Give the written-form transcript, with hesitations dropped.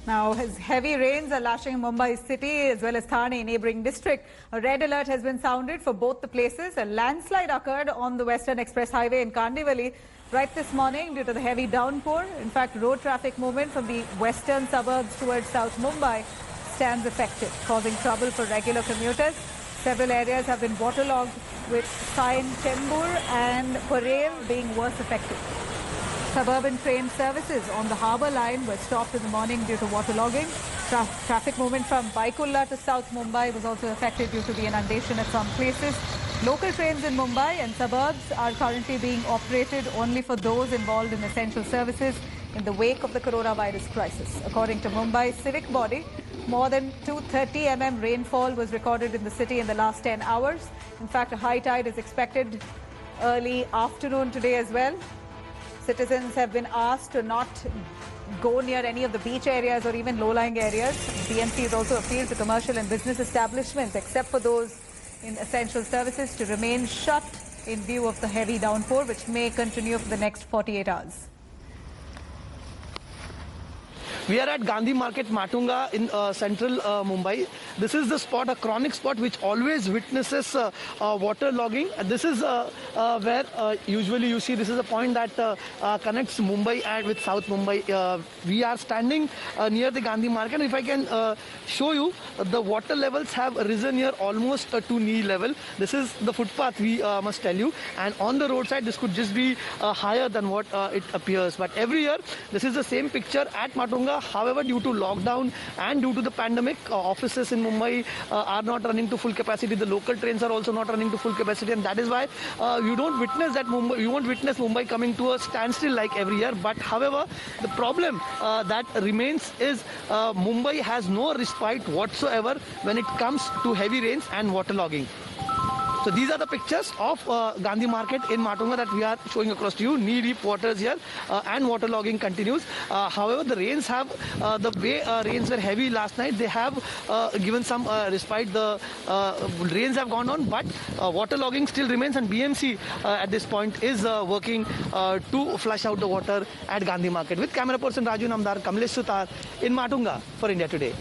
Now, as heavy rains are lashing Mumbai city as well as Thane neighbouring district, a red alert has been sounded for both the places. A landslide occurred on the Western Express Highway in Kandivali right this morning due to the heavy downpour. In fact, road traffic movement from the western suburbs towards South Mumbai stands affected, causing trouble for regular commuters. Several areas have been waterlogged, with Sain Chembur and Parel being worse affected. Suburban train services on the harbour line were stopped in the morning due to waterlogging. Traffic movement from Baikulla to South Mumbai was also affected due to the inundation at some places. Local trains in Mumbai and suburbs are currently being operated only for those involved in essential services in the wake of the coronavirus crisis. According to Mumbai civic body, more than 230 mm rainfall was recorded in the city in the last 10 hours. In fact, a high tide is expected early afternoon today as well. Citizens have been asked to not go near any of the beach areas or even low-lying areas. BMC has also appealed to commercial and business establishments, except for those in essential services, to remain shut in view of the heavy downpour, which may continue for the next 48 hours. We are at Gandhi Market, Matunga in central Mumbai. This is the spot, a chronic spot which always witnesses water logging. This is where usually you see this is a point that connects Mumbai and with South Mumbai. We are standing near the Gandhi Market. If I can show you, the water levels have risen here almost to knee level. This is the footpath, we must tell you. And on the roadside, this could just be higher than what it appears. But every year, this is the same picture at Matunga. However, due to lockdown and due to the pandemic, offices in Mumbai are not running to full capacity. The local trains are also not running to full capacity, and that is why you don't witness that you won't witness Mumbai coming to a standstill like every year. But however, the problem that remains is Mumbai has no respite whatsoever when it comes to heavy rains and waterlogging. So these are the pictures of Gandhi Market in Matunga that we are showing across to you. Knee-deep waters here and waterlogging continues. However, the rains have, the way rains were heavy last night, they have given some respite. The rains have gone on, but waterlogging still remains, and BMC at this point is working to flush out the water at Gandhi Market. With camera person Raju Namdar, Kamlesh Sutar in Matunga for India Today.